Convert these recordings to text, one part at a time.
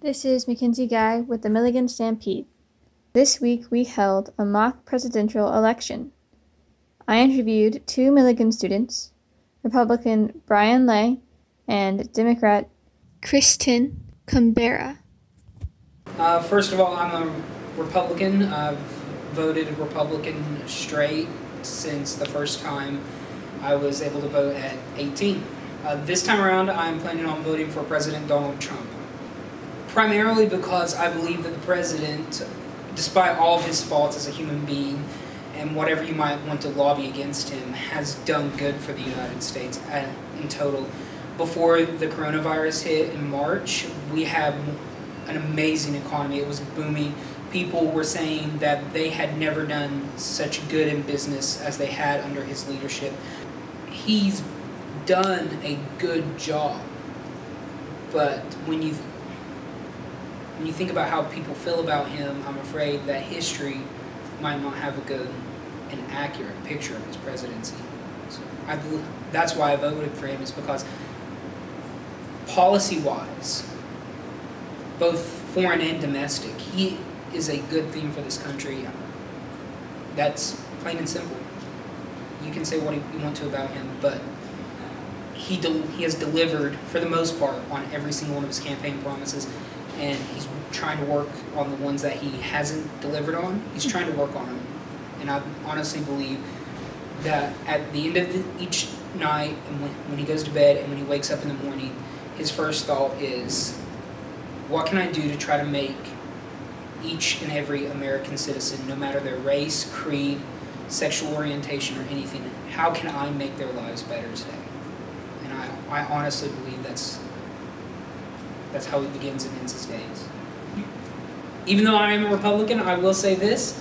This is Mackenzie Guy with the Milligan Stampede. This week we held a mock presidential election. I interviewed two Milligan students, Republican Brian Lay and Democrat Kristen Cumbera. First of all, I'm a Republican. I've voted Republican straight since the first time I was able to vote at 18. This time around, I'm planning on voting for President Donald Trump. Primarily because I believe that the president, despite all of his faults as a human being and whatever you might want to lobby against him, has done good for the United States in total. Before the coronavirus hit in March, we had an amazing economy. It was booming. People were saying that they had never done such good in business as they had under his leadership. He's done a good job, but when you think about how people feel about him, I'm afraid that history might not have a good and accurate picture of his presidency. So I believe that's why I voted for him, is because policy-wise, both foreign and domestic, he is a good thing for this country. That's plain and simple. You can say what you want to about him, but he has delivered, for the most part, on every single one of his campaign promises, and he's trying to work on the ones that he hasn't delivered on. He's trying to work on them. And I honestly believe that at the end of each night, and when he goes to bed and when he wakes up in the morning, his first thought is, what can I do to try to make each and every American citizen, no matter their race, creed, sexual orientation, or anything, how can I make their lives better today? And I honestly believe that's how he begins and ends his days. Even though I am a Republican, I will say this.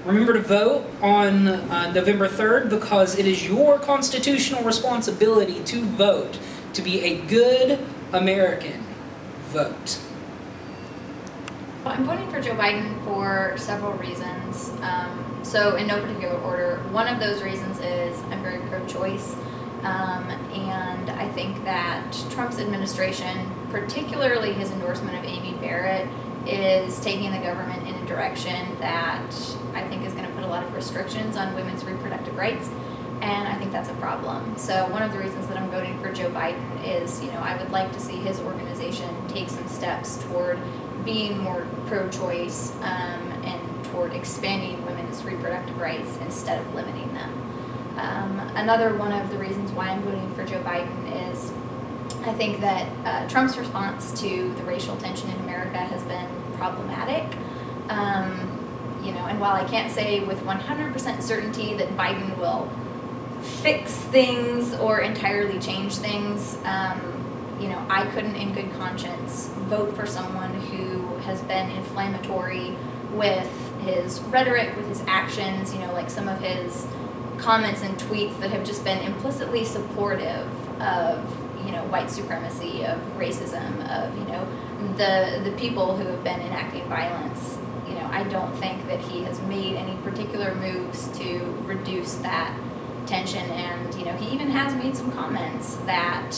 Remember to vote on November 3rd, because it is your constitutional responsibility to vote. To be a good American, vote. I'm voting for Joe Biden for several reasons. So in no particular order, one of those reasons is I'm very pro-choice. And I think that Trump's administration, particularly his endorsement of Amy Barrett, is taking the government in a direction that I think is going to put a lot of restrictions on women's reproductive rights, and I think that's a problem. So one of the reasons that I'm voting for Joe Biden is, I would like to see his organization take some steps toward being more pro-choice and toward expanding women's reproductive rights instead of limiting them. Another one of the reasons why I'm voting for Joe Biden is I think that Trump's response to the racial tension in America has been problematic. And while I can't say with 100% certainty that Biden will fix things or entirely change things, I couldn't in good conscience vote for someone who has been inflammatory with his rhetoric, with his actions, like some of his comments and tweets that have just been implicitly supportive of white supremacy, of racism, of the people who have been enacting violence. I don't think that he has made any particular moves to reduce that tension, and he even has made some comments that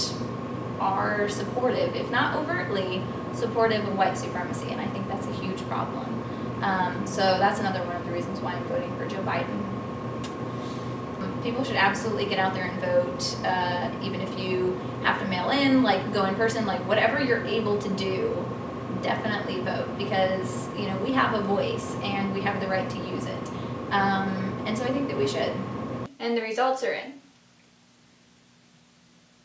are supportive, if not overtly supportive, of white supremacy, and I think that's a huge problem. So that's another one of the reasons why I'm voting for Joe Biden. People should absolutely get out there and vote, even if you have to mail in, go in person, whatever you're able to do, definitely vote, because we have a voice and we have the right to use it. And so I think that we should. And the results are in.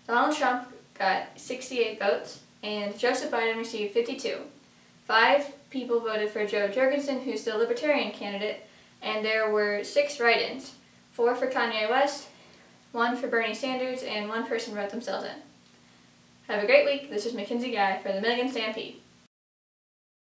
Donald Trump got 68 votes, and Joseph Biden received 52. 5 people voted for Joe Jorgensen, who's the Libertarian candidate, and there were 6 write-ins. 4 for Kanye West, 1 for Bernie Sanders, and 1 person wrote themselves in. Have a great week. This is Mackenzie Guy for the Milligan Stampede.